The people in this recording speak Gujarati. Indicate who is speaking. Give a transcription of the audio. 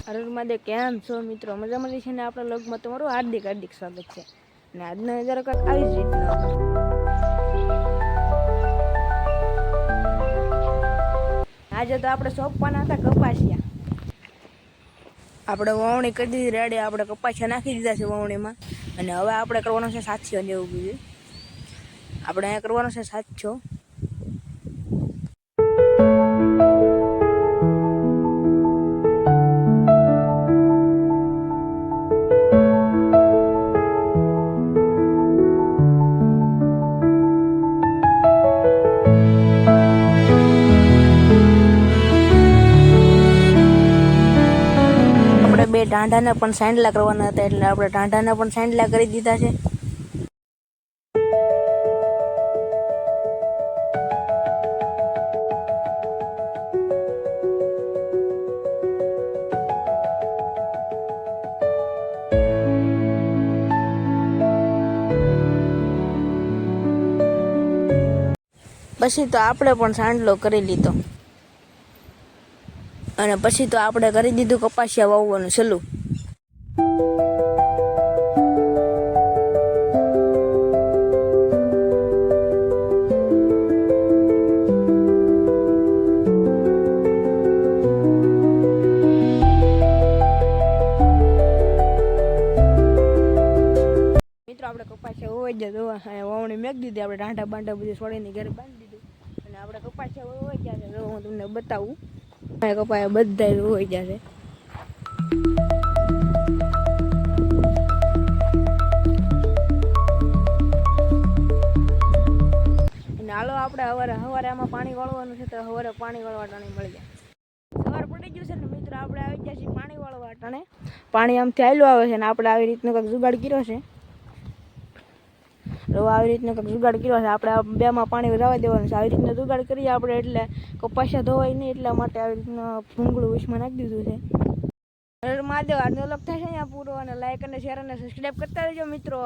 Speaker 1: અરુણમાં કેમ છો મિત્રો? મજામાં છે ને? આપણા લોગમાં તમારું હાર્દિક હાર્દિક સ્વાગત છે. અને આજનો નજારો કંઈક આવી જ રીતનો હતો. આજે તો આપણે સોંપવાના હતા કપાસિયા. આપણે વાવણી કરી દીધી રેડી. આપણે કપાસિયા નાખી દીધા છે વાવણીમાં. અને હવે આપણે કરવાનો છે 700 જેવું બીજું. આપણે અહીંયા કરવાનો છે 700. બે ટાંઢાના પણ સાંડલા કરવાના હતા એટલે આપણે ટાંઢાના પણ સાંડલા કરી દીધા છે. પછી તો આપણે પણ સાંડલો કરી લીધો અને પછી તો આપણે કરી દીધું કપાસિયા વાવવાનું ચાલુ. મિત્રો આપણે કપાસિયા હોય જ વાવણી મેક દીધી. આપણે ટાંઢા બાંઢા બધું છોડીને ઘરે બાંધી દીધું અને આપણે કપાસિયા હોય જશે. તો હું તમને બતાવું. કપાયા બધા હોય જશે. હાલો આપણે સવારે આમાં પાણી વાળવાનું છે. તો સવારે પાણી વાળવા ટાણે મળી જાય. સવાર પડી ગયું છે ને મિત્રો, આપણે આવી ગયા છીએ પાણી વાળવા ટાણે. પાણી આમથી આવેલું આવે છે ને આપણે આવી રીતનો કંઈક જુગાડ કર્યો છે. આવી રીતનો કંઈક જુગાડ કર્યો છે. આપણે બેમાં પાણી જવા દેવાનું છે. આવી રીતનો જુગાડ કરીએ આપણે એટલે કપાસિયા ધોવાય નહીં, એટલા માટે આવી રીતના ભૂંગળું વિશમાં નાખી દીધું છે. મહાદેવ આજનો વ્લોગ થાય છે અહીંયા પૂરો. અને લાઈક અને શેર અને સબસ્ક્રાઈબ કરતા રહેજો મિત્રો.